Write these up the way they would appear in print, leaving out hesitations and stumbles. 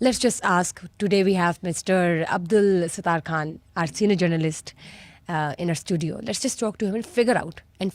Let's just ask. Today we have Mr. Abdul Sattar Khan, our senior journalist, in our studio. Let's just talk to him and figure out and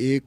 1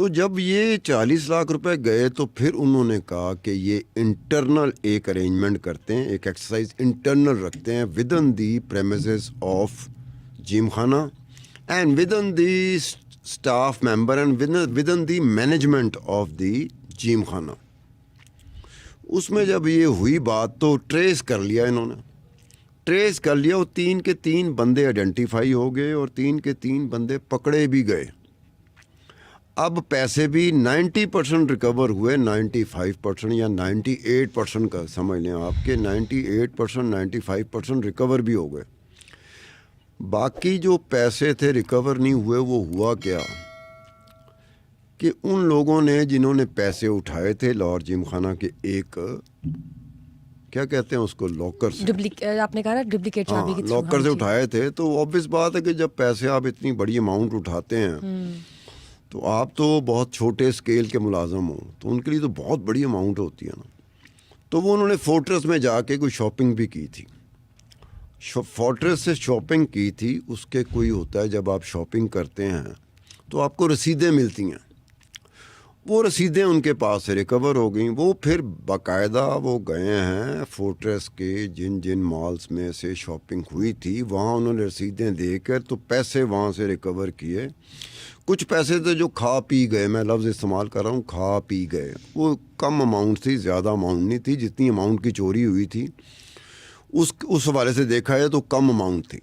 تو جب یہ 40 لاکھ روپے گئے تو پھر انہوں نے کہا کہ یہ انٹرنل ایک ارینجمنٹ کرتے ہیں, ایک ایکسرسائز انٹرنل رکھتے ہیں with in the premises of gym خانہ and with in the staff member and with in the management of the gym خانہ. اس میں جب یہ ہوئی بات تو ٹریس کر لیا, انہوں نے ٹریس کر لیا, اور 3 کے 3 بندے آئیڈینٹیفائی ہو گئے اور 3 کے 3 بندے پکڑے بھی گئے. اب پیسے بھی 90% ریکور ہوئے, 95% یا 98% کا سمجھ لیں آپ کہ 98% 95% ریکور بھی ہو گئے. باقی جو پیسے تھے ریکور نہیں ہوئے, وہ ہوا کیا کہ ان لوگوں نے جنہوں نے پیسے اٹھائے تھے لاہور جیم خانہ کے ایک کیا کہتے ہیں اس کو لاکر سے, آپ نے کہا نا ڈپلیکیٹ چابی کی لاکر سے اٹھائے تھے, تو آبویس بات ہے کہ جب پیسے آپ اتنی بڑی اماؤنٹ اٹھاتے ہیں تو آپ تو بہت چھوٹے اسکیل کے ملازم ہوں, تو ان کے لیے تو بہت بڑی اماؤنٹ ہوتی ہے نا. تو وہ انہوں نے فورٹریس میں جا کے کوئی شاپنگ بھی کی تھی, فورٹریس سے شاپنگ کی تھی. اس کے کوئی ہوتا ہے جب آپ شاپنگ کرتے ہیں تو آپ کو رسیدیں ملتی ہیں, وہ رسیدیں ان کے پاس سے ریکور ہو گئیں. وہ پھر باقاعدہ وہ گئے ہیں فورٹریس کے جن جن مالز میں سے شاپنگ ہوئی تھی, وہاں انہوں نے رسیدیں دے کر تو پیسے وہاں سے ریکور کیے. کچھ پیسے تھے جو کھا پی گئے, میں لفظ استعمال کر رہا ہوں, کھا پی گئے. وہ کم اماؤنٹ تھی, زیادہ اماؤنٹ نہیں تھی. جتنی اماؤنٹ کی چوری ہوئی تھی اس حوالے سے دیکھا ہے تو کم اماؤنٹ تھی.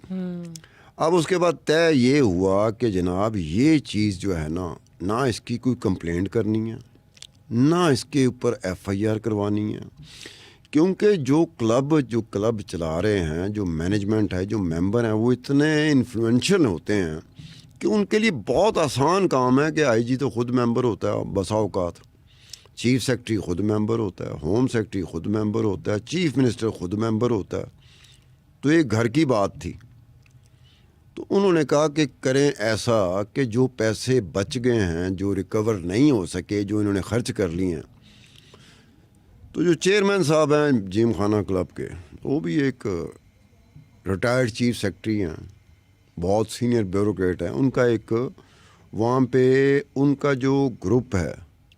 اب اس کے بعد طے یہ ہوا کہ جناب یہ چیز جو ہے نا, نہ اس کی کوئی کمپلینٹ کرنی ہے, نہ اس کے اوپر ایف آئی آر کروانی ہے, کیونکہ جو کلب چلا رہے ہیں, جو مینجمنٹ ہے, جو ممبر ہیں, وہ اتنے انفلوئنشل ہوتے ہیں کہ ان کے لیے بہت آسان کام ہے کہ آئی جی تو خود ممبر ہوتا ہے بسا اوقات, چیف سیکرٹری خود ممبر ہوتا ہے, ہوم سیکرٹری خود ممبر ہوتا ہے, چیف منسٹر خود ممبر ہوتا ہے. تو ایک گھر کی بات تھی. تو انہوں نے کہا کہ کریں ایسا کہ جو پیسے بچ گئے ہیں, جو ریکور نہیں ہو سکے, جو انہوں نے خرچ کر لیے ہیں, تو جو چیئرمین صاحب ہیں جیم خانہ کلب کے, وہ بھی ایک ریٹائرڈ چیف سیکرٹری ہیں, بہت سینئر بیوروکریٹ ہیں. ان کا ایک وہاں پہ ان کا جو گروپ ہے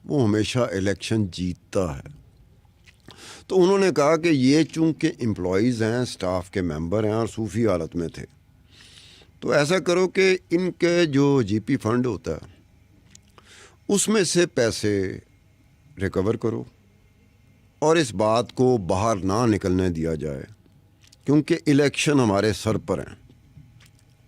وہ ہمیشہ الیکشن جیتتا ہے. تو انہوں نے کہا کہ یہ چونکہ امپلائیز ہیں, سٹاف کے ممبر ہیں اور صوفی حالت میں تھے, تو ایسا کرو کہ ان کے جو جی پی فنڈ ہوتا ہے اس میں سے پیسے ریکور کرو اور اس بات کو باہر نہ نکلنے دیا جائے, کیونکہ الیکشن ہمارے سر پر ہیں.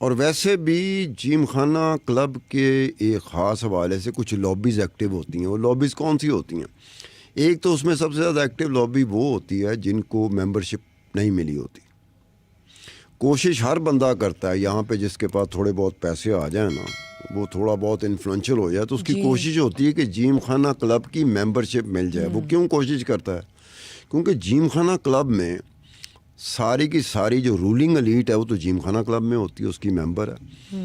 اور ویسے بھی جیم خانہ کلب کے ایک خاص حوالے سے کچھ لابیز ایکٹیو ہوتی ہیں. وہ لابیز کون سی ہوتی ہیں؟ ایک تو اس میں سب سے زیادہ ایکٹیو لابی وہ ہوتی ہے جن کو ممبرشپ نہیں ملی ہوتی. کوشش ہر بندہ کرتا ہے یہاں پہ جس کے پاس تھوڑے بہت پیسے آ جائیں نا, وہ تھوڑا بہت انفلوئنشل ہو جائے, تو اس کی کوشش ہوتی ہے کہ جیم خانہ کلب کی ممبرشپ مل جائے. وہ کیوں کوشش کرتا ہے؟ کیونکہ جیم خانہ کلب میں ساری کی ساری جو رولنگ ایلیٹ ہے وہ تو جیم خانہ کلب میں ہوتی ہے, اس کی ممبر ہے.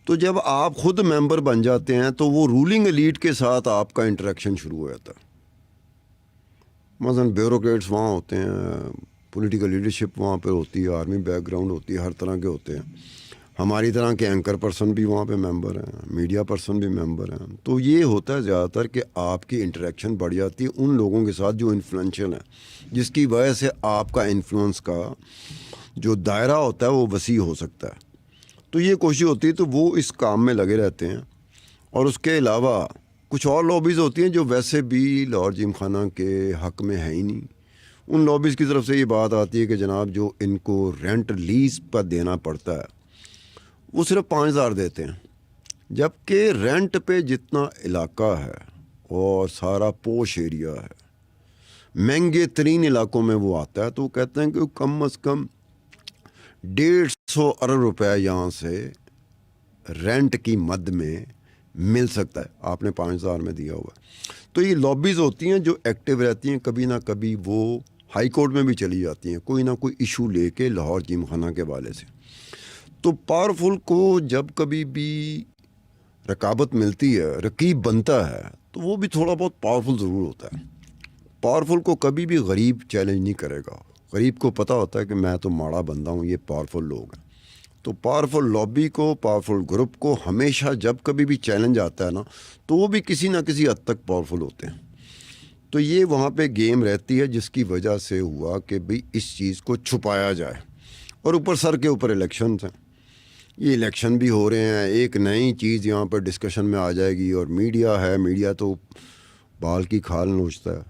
تو جب آپ خود ممبر بن جاتے ہیں تو وہ رولنگ ایلیٹ کے ساتھ آپ کا انٹریکشن شروع ہو جاتا ہے. مثلاً بیوروکریٹس وہاں ہوتے ہیں, پولیٹیکل لیڈرشپ وہاں پہ ہوتی ہے, آرمی بیک گراؤنڈ ہوتی ہے, ہر طرح کے ہوتے ہیں. ہماری طرح کے اینکر پرسن بھی وہاں پہ ممبر ہیں, میڈیا پرسن بھی ممبر ہیں. تو یہ ہوتا ہے زیادہ تر کہ آپ کی انٹریکشن بڑھ جاتی ہے ان لوگوں کے ساتھ جو انفلوئنشل ہیں, جس کی وجہ سے آپ کا انفلوئنس کا جو دائرہ ہوتا ہے وہ وسیع ہو سکتا ہے. تو یہ کوشش ہوتی ہے, تو وہ اس کام میں لگے رہتے ہیں. اور اس کے علاوہ کچھ اور لابیز ہوتی ہیں جو ویسے بھی لاہور جیم خانہ کے حق میں ہے ہی نہیں. ان لابیز کی طرف سے یہ بات آتی ہے کہ جناب جو ان کو رینٹ لیز پر دینا پڑتا ہے وہ صرف 5,000 دیتے ہیں, جبکہ رینٹ پہ جتنا علاقہ ہے اور سارا پوش ایریا ہے, مہنگے ترین علاقوں میں وہ آتا ہے, تو وہ کہتے ہیں کہ کم از کم 150 ارب روپے یہاں سے رینٹ کی مد میں مل سکتا ہے. آپ نے 5,000 میں دیا ہوا. تو یہ لابیز ہوتی ہیں جو ایکٹیو رہتی ہیں, کبھی نہ کبھی وہ ہائی کورٹ میں بھی چلی جاتی ہیں کوئی نہ کوئی ایشو لے کے لاہور جیم خانہ کے حوالے سے. تو پاورفل کو جب کبھی بھی رقابت ملتی ہے, رقیب بنتا ہے, تو وہ بھی تھوڑا بہت پاورفل ضرور ہوتا ہے. پاورفل کو کبھی بھی غریب چیلنج نہیں کرے گا. غریب کو پتہ ہوتا ہے کہ میں تو ماڑا بندہ ہوں, یہ پاورفل لوگ ہیں, تو پاورفل لابی کو, پاورفل گروپ کو ہمیشہ جب کبھی بھی چیلنج آتا ہے نا, تو وہ بھی کسی نہ کسی حد تک پاورفل ہوتے ہیں. تو یہ وہاں پہ گیم رہتی ہے, جس کی وجہ سے ہوا کہ بھئی اس چیز کو چھپایا جائے. اور اوپر سر کے اوپر الیکشنز ہیں, یہ الیکشن بھی ہو رہے ہیں, ایک نئی چیز یہاں پر ڈسکشن میں آ جائے گی. اور میڈیا ہے, میڈیا تو بال کی کھال نوچتا ہے,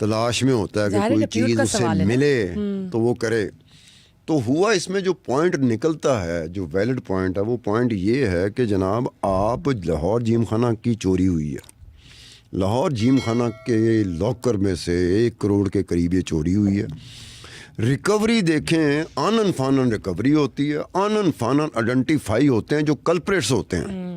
تلاش میں ہوتا ہے کہ کوئی چیز اس سے ملے تو وہ کرے. تو ہوا اس میں جو پوائنٹ نکلتا ہے, جو ویلڈ پوائنٹ ہے, وہ پوائنٹ یہ ہے کہ جناب آپ لاہور جیم خانہ کی چوری ہوئی ہے. لاہور جیم خانہ کے لاکر میں سے 1 کروڑ کے قریب یہ چوری ہوئی ہے. ریکوری دیکھیں, آنن فانن ریکوری ہوتی ہے, آنن فانن آئیڈینٹیفائی ہوتے ہیں جو کلپریٹس ہوتے ہیں.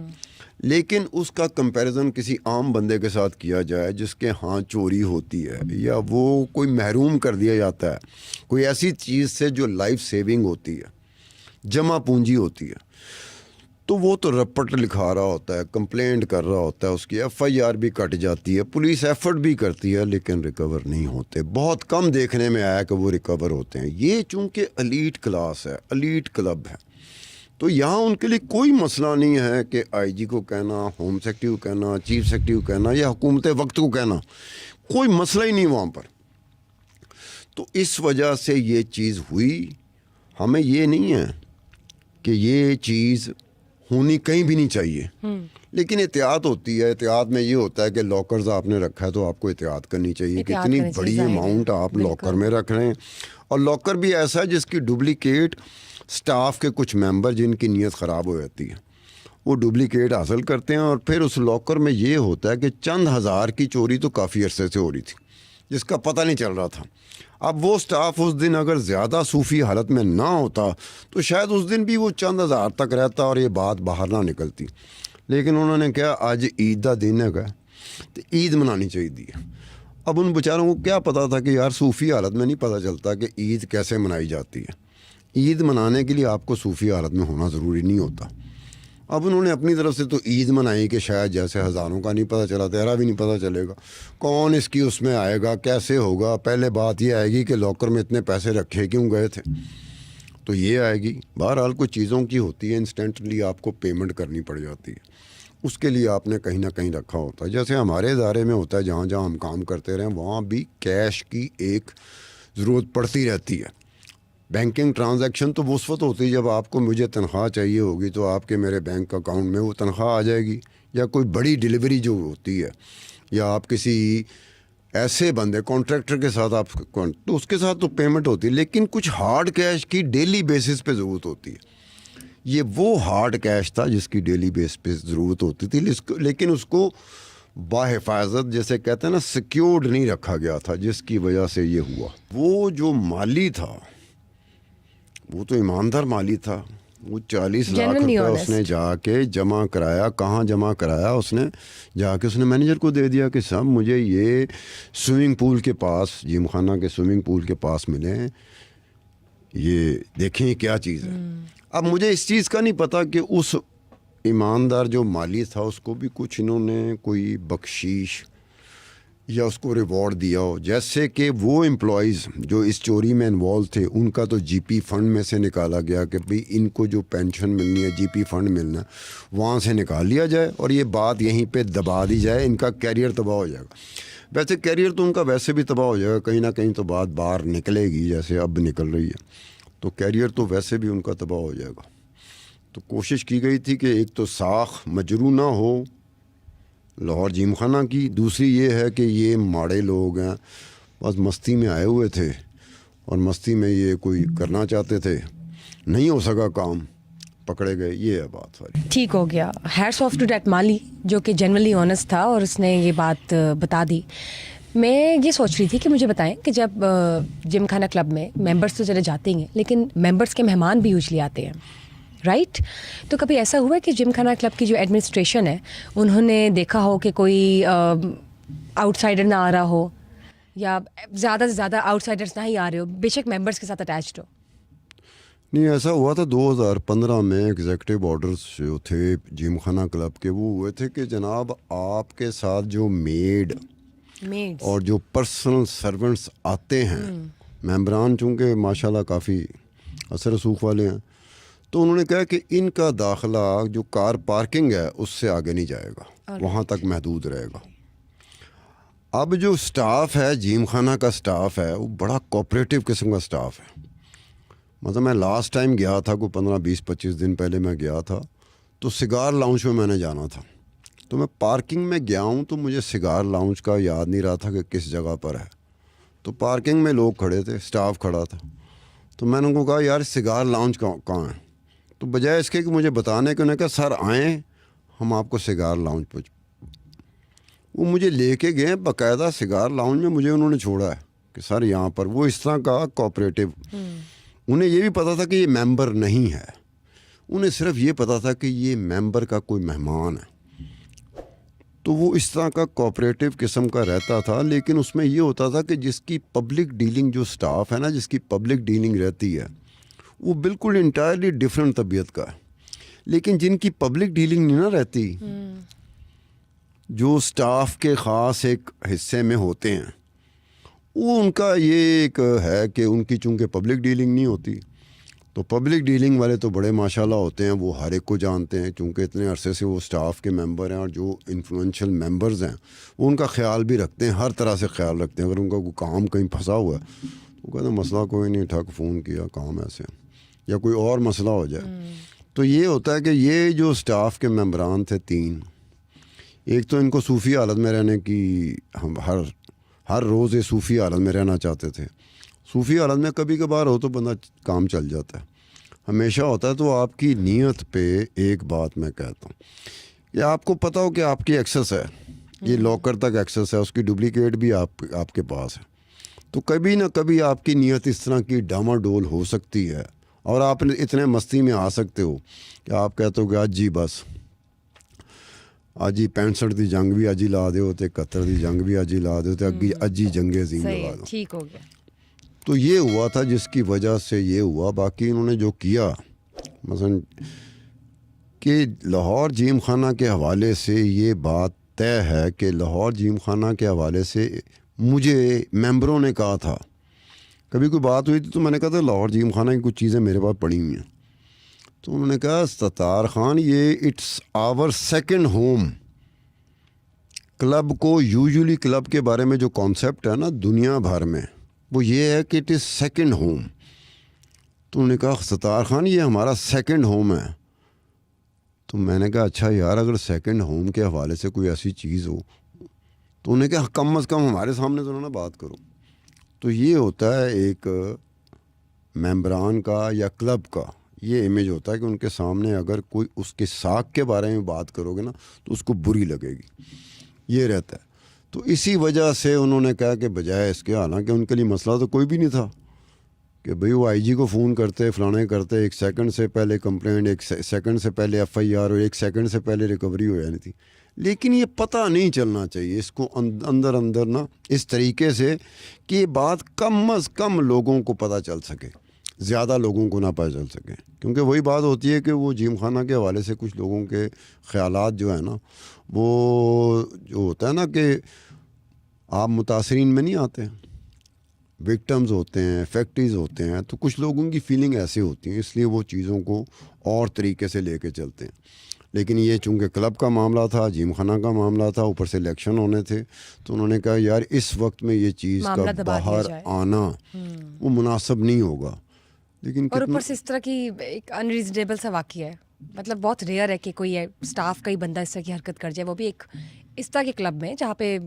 لیکن اس کا کمپیریزن کسی عام بندے کے ساتھ کیا جائے جس کے ہاں چوری ہوتی ہے, یا وہ کوئی محروم کر دیا جاتا ہے کوئی ایسی چیز سے جو لائف سیونگ ہوتی ہے, جمع پونجی ہوتی ہے, تو وہ تو رپٹ لکھا رہا ہوتا ہے, کمپلینٹ کر رہا ہوتا ہے, اس کی ایف آئی آر بھی کٹ جاتی ہے, پولیس ایفرٹ بھی کرتی ہے, لیکن ریکور نہیں ہوتے. بہت کم دیکھنے میں آیا کہ وہ ریکور ہوتے ہیں. یہ چونکہ ایلیٹ کلاس ہے, ایلیٹ کلب ہے, تو یہاں ان کے لیے کوئی مسئلہ نہیں ہے کہ آئی جی کو کہنا, ہوم سیکرٹری کو کہنا, چیف سیکرٹری کو کہنا, یا حکومت وقت کو کہنا, کوئی مسئلہ ہی نہیں وہاں پر. تو اس وجہ سے یہ چیز ہوئی. ہمیں یہ نہیں ہے کہ یہ چیز ہونی کہیں بھی نہیں چاہیے, لیکن احتیاط ہوتی ہے. احتیاط میں یہ ہوتا ہے کہ لاکرز آپ نے رکھا ہے تو آپ کو احتیاط کرنی چاہیے کہ اتنی بڑی اماؤنٹ آپ لاکر میں رکھ رہے ہیں. اور لاکر بھی ایسا ہے جس کی ڈپلیکیٹ سٹاف کے کچھ ممبر جن کی نیت خراب ہو جاتی ہے, وہ ڈپلیکیٹ حاصل کرتے ہیں. اور پھر اس لاکر میں یہ ہوتا ہے کہ چند ہزار کی چوری تو کافی عرصے سے ہو رہی تھی, جس کا پتہ نہیں چل رہا تھا. اب وہ سٹاف اس دن اگر زیادہ صوفی حالت میں نہ ہوتا تو شاید اس دن بھی وہ چند ہزار تک رہتا اور یہ بات باہر نہ نکلتی. لیکن انہوں نے کہا آج عید کا دن ہے تو عید منانی چاہیے تھی. اب ان بیچاروں کو کیا پتا تھا کہ یار صوفی حالت میں نہیں پتہ چلتا کہ عید کیسے منائی جاتی ہے. عید منانے کے لیے آپ کو صوفی حالت میں ہونا ضروری نہیں ہوتا. اب انہوں نے اپنی طرف سے تو عید منائی کہ شاید جیسے ہزاروں کا نہیں پتہ چلا, تیرا بھی نہیں پتہ چلے گا, کون اس کی اس میں آئے گا, کیسے ہوگا. پہلے بات یہ آئے گی کہ لاکر میں اتنے پیسے رکھے کیوں گئے تھے, تو یہ آئے گی. بہرحال کچھ چیزوں کی ہوتی ہے انسٹنٹلی آپ کو پیمنٹ کرنی پڑ جاتی ہے, اس کے لیے آپ نے کہیں نہ کہیں رکھا ہوتا ہے. جیسے ہمارے ادارے میں ہوتا ہے, جہاں جہاں ہم کام کرتے رہے وہاں بھی کیش کی ایک ضرورت پڑتی رہتی ہے. بینکنگ ٹرانزیکشن تو اس وقت ہوتی ہے جب آپ کو مجھے تنخواہ چاہیے ہوگی تو آپ کے میرے بینک اکاؤنٹ میں وہ تنخواہ آ جائے گی, یا کوئی بڑی ڈیلیوری جو ہوتی ہے, یا آپ کسی ایسے بندے کانٹریکٹر کے ساتھ آپ تو اس کے ساتھ تو پیمنٹ ہوتی ہے. لیکن کچھ ہارڈ کیش کی ڈیلی بیسس پہ ضرورت ہوتی ہے. یہ وہ ہارڈ کیش تھا جس کی ڈیلی بیس پہ ضرورت ہوتی تھی, لیکن اس کو باحفاظت جیسے کہتے ہیں نا سیکیورڈ نہیں رکھا گیا تھا, جس کی وجہ سے یہ ہوا. وہ جو مالی تھا وہ تو ایماندار مالی تھا. وہ 40 لاکھ روپے اس نے جا کے جمع کرایا. کہاں جمع کرایا؟ اس نے جا کے اس نے مینیجر کو دے دیا کہ صاحب مجھے یہ سوئمنگ پول کے پاس, جیم خانہ کے سوئمنگ پول کے پاس ملے ہیں, یہ دیکھیں کیا چیز ہے. اب مجھے اس چیز کا نہیں پتا کہ اس ایماندار جو مالی تھا اس کو بھی کچھ انہوں نے کوئی بخشیش یا اس کو ریوارڈ دیا ہو. جیسے کہ وہ امپلائیز جو اس چوری میں انوالو تھے ان کا تو جی پی فنڈ میں سے نکالا گیا کہ بھئی ان کو جو پینشن ملنی ہے, جی پی فنڈ ملنا ہے, وہاں سے نکال لیا جائے اور یہ بات یہیں پہ دبا دی جائے, ان کا کیریئر تباہ ہو جائے گا. ویسے کیریئر تو ان کا ویسے بھی تباہ ہو جائے گا, کہیں نہ کہیں تو بات باہر نکلے گی جیسے اب نکل رہی ہے, تو کیریئر تو ویسے بھی ان کا تباہ ہو جائے گا. تو کوشش کی گئی تھی کہ ایک تو ساکھ مجروح نہ ہو لاہور جیم خانہ کی, دوسری یہ ہے کہ یہ ماڑے لوگ ہیں, بس مستی میں آئے ہوئے تھے اور مستی میں یہ کوئی کرنا چاہتے تھے, نہیں ہو سکا کام, پکڑے گئے. یہ ہے بات ساری. ٹھیک ہو گیا. ہیٹس آف ٹو دیٹ مالی جو کہ جنرلی آنیسٹ تھا اور اس نے یہ بات بتا دی. میں یہ سوچ رہی تھی کہ مجھے بتائیں کہ جب جم خانہ کلب میں ممبرس تو چلے جاتے ہیں لیکن ممبرس کے مہمان بھی یوزلی آتے ہیں, رائٹ؟ تو کبھی ایسا ہوا ہے کہ جم خانہ کلب کی جو ایڈمنسٹریشن ہے انہوں نے دیکھا ہو کہ کوئی آؤٹ سائڈر نہ آ رہا ہو, یا زیادہ سے زیادہ آؤٹ سائڈرس نہ ہی آ رہے ہو, بے شک ممبرس کے ساتھ اٹیچڈ ہو؟ نہیں, ایسا ہوا تھا 2015 میں. ایگزیکٹو آرڈرز جو تھے جیم خانہ کلب کے وہ ہوئے تھے کہ جناب آپ کے ساتھ جو میڈ اور جو پرسنل سرونٹس آتے ہیں, ممبران چونکہ ماشاءاللہ کافی اثر رسوخ والے ہیں, تو انہوں نے کہا کہ ان کا داخلہ جو کار پارکنگ ہے اس سے آگے نہیں جائے گا، وہاں تک محدود رہے گا۔ اب جو سٹاف ہے، جیم خانہ کا سٹاف ہے، وہ بڑا کوپریٹو قسم کا سٹاف ہے۔ مطلب میں لاسٹ ٹائم گیا تھا، کوئی 15-20-25 دن پہلے میں گیا تھا، تو سگار لاؤنج میں نے جانا تھا، تو میں پارکنگ میں گیا ہوں تو مجھے سگار لاؤنج کا یاد نہیں رہا تھا کہ کس جگہ پر ہے، تو پارکنگ میں لوگ کھڑے تھے، سٹاف کھڑا تھا، تو میں نے ان کو کہا یار سگار لاؤنج کہاں ہے؟ تو بجائے اس کے کہ مجھے بتانے کے، انہوں نے کہا سر آئیں ہم آپ کو سگار لاؤنج پہ، وہ مجھے لے کے گئے باقاعدہ سگار لاؤنج میں، مجھے انہوں نے چھوڑا ہے کہ سر یہاں پر، وہ اس طرح کا کوآپریٹو۔ انہیں یہ بھی پتہ تھا کہ یہ ممبر نہیں ہے، انہیں صرف یہ پتہ تھا کہ یہ ممبر کا کوئی مہمان ہے، تو وہ اس طرح کا کوآپریٹو قسم کا رہتا تھا۔ لیکن اس میں یہ ہوتا تھا کہ جس کی پبلک ڈیلنگ، جو سٹاف ہے نا جس کی پبلک ڈیلنگ رہتی ہے، وہ بالکل انٹائرلی ڈفرینٹ طبیعت کا ہے۔ لیکن جن کی پبلک ڈیلنگ نہیں نہ رہتی، جو سٹاف کے خاص ایک حصے میں ہوتے ہیں، وہ ان کا یہ ایک ہے کہ ان کی چونکہ پبلک ڈیلنگ نہیں ہوتی، تو پبلک ڈیلنگ والے تو بڑے ماشاءاللہ ہوتے ہیں، وہ ہر ایک کو جانتے ہیں، چونکہ اتنے عرصے سے وہ سٹاف کے ممبر ہیں، اور جو انفلوئنشل ممبرز ہیں وہ ان کا خیال بھی رکھتے ہیں، ہر طرح سے خیال رکھتے ہیں۔ اگر ان کا کوئی کام کہیں پھنسا ہوا ہے تو کہتے ہیں مسئلہ کوئی نہیں، ٹھک فون کیا، کام ایسے، یا کوئی اور مسئلہ ہو جائے۔ تو یہ ہوتا ہے کہ یہ جو سٹاف کے ممبران تھے 3، ایک تو ان کو صوفی حالت میں رہنے کی، ہم ہر روز یہ صوفی حالت میں رہنا چاہتے تھے۔ صوفی حالت میں کبھی کبھار ہو تو بندہ کام چل جاتا ہے، ہمیشہ ہوتا ہے۔ تو آپ کی نیت پہ ایک بات میں کہتا ہوں کہ آپ کو پتہ ہو کہ آپ کی ایکسس ہے، یہ لاکر تک ایکسس ہے، اس کی ڈپلیکیٹ بھی آپ کے پاس ہے، تو کبھی نہ کبھی آپ کی نیت اس طرح کی ڈاماڈول ہو سکتی ہے، اور آپ اتنے مستی میں آ سکتے ہو کہ آپ کہتے ہو کہ آج جی بس اج ہی 65 دی جنگ بھی اج ہی لا دیو، تے 71 دی جنگ بھی اج ہی لا دیو، تے اج ہی جنگ عظیم لگا دو، ٹھیک ہو گیا۔ تو یہ ہوا تھا جس کی وجہ سے یہ ہوا۔ باقی انہوں نے جو کیا، مثلا کہ لاہور جیم خانہ کے حوالے سے یہ بات طے ہے کہ لاہور جیم خانہ کے حوالے سے مجھے ممبروں نے کہا تھا، کبھی کوئی بات ہوئی تھی تو میں نے کہا تھا لاہور جیم خانہ کی کچھ چیزیں میرے پاس پڑی ہوئی ہیں، تو انہوں نے کہا ستار خان یہ it's our second home. Club کو یوزلی کلب کے بارے میں جو کانسیپٹ ہے نا دنیا بھر میں، وہ یہ ہے کہ اٹ از سیکنڈ ہوم۔ تو انہوں نے کہا ستار خان یہ ہمارا سیکنڈ ہوم ہے۔ تو میں نے کہا اچھا یار، اگر سیکنڈ ہوم کے حوالے سے کوئی ایسی چیز ہو تو انہوں نے کہا کم از کم ہمارے سامنے تو نہ بات کرو۔ تو یہ ہوتا ہے ایک ممبران کا یا کلب کا یہ امیج ہوتا ہے کہ ان کے سامنے اگر کوئی اس کے ساکھ کے بارے میں بات کرو گے نا تو اس کو بری لگے گی، یہ رہتا ہے۔ تو اسی وجہ سے انہوں نے کہا کہ بجائے اس کے، حالانکہ ان کے لیے مسئلہ تو کوئی بھی نہیں تھا کہ بھئی وہ آئی جی کو فون کرتے، فلانے کرتے، 1 سیکنڈ سے پہلے کمپلینٹ، 1 سیکنڈ سے پہلے ایف آئی آر، اور 1 سیکنڈ سے پہلے ریکوری ہو جانی تھی۔ لیکن یہ پتہ نہیں چلنا چاہیے اس کو اندر نا اس طریقے سے کہ یہ بات کم از کم لوگوں کو پتہ چل سکے، زیادہ لوگوں کو نہ پتہ چل سکے، کیونکہ وہی بات ہوتی ہے کہ وہ جیم خانہ کے حوالے سے کچھ لوگوں کے خیالات جو ہیں نا، وہ جو ہوتا ہے نا کہ آپ متاثرین میں نہیں آتے، وکٹمز ہوتے ہیں، فیکٹریز ہوتے ہیں، تو کچھ لوگوں کی فیلنگ ایسے ہوتی ہیں، اس لیے وہ چیزوں کو اور طریقے سے لے کے چلتے ہیں۔ لیکن یہ چونکہ کلب کا معاملہ تھا، جیم خانہ کا معاملہ تھا، اوپر سے الیکشن ہونے تھے، تو انہوں نے کہا یار اس وقت میں یہ چیز کا باہر آنا وہ مناسب نہیں ہوگا۔ لیکن اور اوپر سے اس طرح کی ایک انریزنیبل سا واقعہ ہے، مطلب بہت ریئر ہے کہ کوئی اسٹاف کا ہی بندہ اس طرح کی حرکت کر جائے، وہ بھی ایک اس طرح کے کلب میں جہاں پہ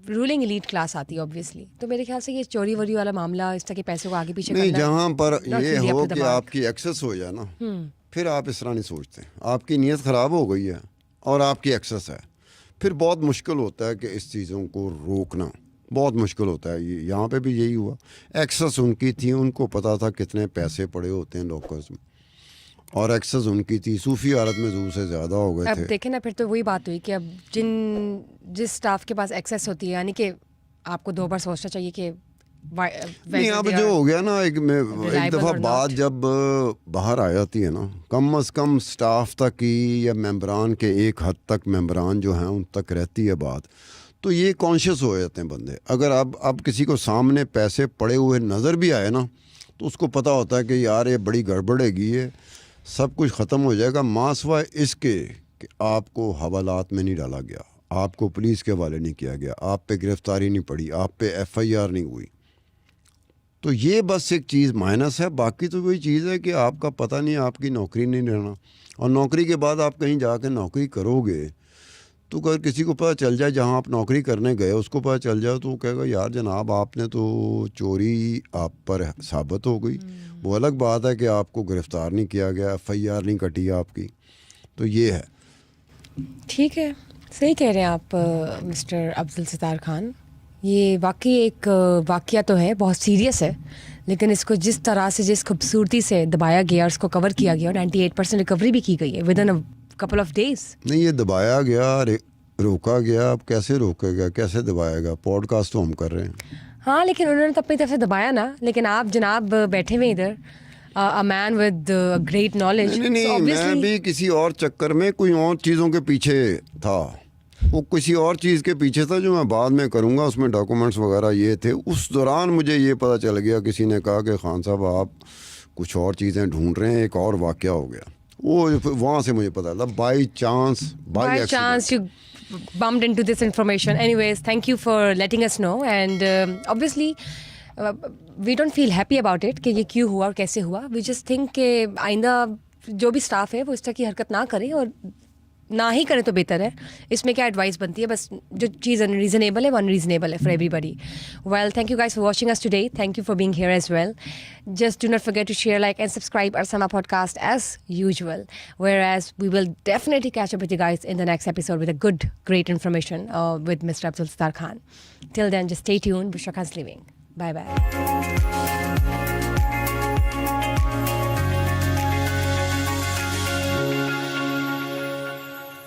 رولنگ ایلیٹ کلاس آتی ہے اوبویسلی۔ تو میرے خیال سے یہ چوری ووری والا معاملہ، اس طرح کے پیسوں کو آگے پیچھے نہیں، کرنا، جہاں پر یہ ہو کہ آپ کی ایکسس ہو جائے نا، پھر آپ اس طرح نہیں سوچتے، آپ کی نیت خراب ہو گئی ہے اور آپ کی ایکسس ہے، پھر بہت مشکل ہوتا ہے کہ اس چیزوں کو روکنا بہت مشکل ہوتا ہے۔ یہاں پہ بھی یہی ہوا، ایکسس ان کی تھی، ان کو پتہ تھا کتنے پیسے پڑے ہوتے ہیں لاکرز میں، اور ایکسس ان کی تھی، صوفی حالت میں زور سے زیادہ ہو گئے تھے۔ اب دیکھیں نا، پھر تو وہی بات ہوئی کہ اب جس اسٹاف کے پاس ایکسیس ہوتی ہے، یعنی کہ آپ کو 2 بار سوچنا چاہیے کہ نہیں، اب جو ہو گیا نا، ایک دفعہ بات جب باہر آ جاتی ہے نا، کم از کم سٹاف تک کی یا ممبران کے ایک حد تک ممبران جو ہیں ان تک رہتی ہے بات، تو یہ کانشیس ہو جاتے ہیں بندے۔ اگر اب کسی کو سامنے پیسے پڑے ہوئے نظر بھی آئے نا تو اس کو پتہ ہوتا ہے کہ یار یہ بڑی گڑبڑ ہے گی ہے, سب کچھ ختم ہو جائے گا, ماں سوائے اس کے کہ آپ کو حوالات میں نہیں ڈالا گیا, آپ کو پولیس کے حوالے نہیں کیا گیا, آپ پہ گرفتاری نہیں پڑی, آپ پہ FIR نہیں ہوئی. تو یہ بس ایک چیز مائنس ہے. باقی تو وہی چیز ہے کہ آپ کا پتہ نہیں, آپ کی نوکری نہیں رہنا, اور نوکری کے بعد آپ کہیں جا کے نوکری کرو گے تو اگر کسی کو پتہ چل جائے, جہاں آپ نوکری کرنے گئے اس کو پتہ چل جائے, تو وہ کہے گا یار جناب آپ نے تو چوری آپ پر ثابت ہو گئی. وہ الگ بات ہے کہ آپ کو گرفتار نہیں کیا گیا, FIR نہیں کٹی آپ کی. تو یہ ہے. ٹھیک ہے, صحیح کہہ رہے ہیں آپ مسٹر عبدالستار خان. یہ واقعی ایک واقعہ تو ہے, بہت سیریس ہے, لیکن اس کو جس طرح سے, جس خوبصورتی سے دبایا گیا اور اس کو کور کیا گیا, 98% ریکوری بھی کی گئی ہے with in couple of days. نہیں, یہ دبایا گیا, روکا گیا. اب کیسے روکے گا, کیسے دبائے گا؟ پوڈ کاسٹ تو ہم کر رہے ہیں. ہاں, لیکن انہوں نے تو اپنی طرف سے دبایا نا. لیکن آپ جناب بیٹھے ہوئے ادھر, a man with great knowledge. نہیں, میں بھی کسی اور چکر میں کوئی اور چیزوں کے پیچھے تھا. وہ کسی اور چیز کے پیچھے تھا جو میں بعد میں کروں گا, اس میں ڈاکومنٹس وغیرہ یہ تھے. اس دوران مجھے یہ پتہ چل گیا, کسی نے کہا کہ خان صاحب آپ کچھ اور چیزیں ڈھونڈ رہے ہیں, ایک اور واقعہ ہو گیا. وہ وہاں سے مجھے پتا تھا, by chance you bumped into this information. Anyways, thank you for letting us know, and obviously we don't feel happy about it کہ یہ کیوں ہوا اور کیسے ہوا. We just think کہ آئندہ جو بھی اسٹاف ہے وہ اس طرح کی حرکت نہ کرے, اور نہ ہی کریں تو بہتر ہے. اس میں کیا ایڈوائس بنتی ہے, بس جو چیز انریزنیبل ہے وہ انریزنیبل ہے for everybody. Well, thank you guys for watching us today. Thank you for being here as well. Just do not forget to share, like and subscribe our Sama podcast as usual. Whereas we will definitely catch up with you guys in the next episode with a great information with Mr. Abdulsattar Khan. Till then, just stay tuned. Bushra Khan's leaving. Bye-bye.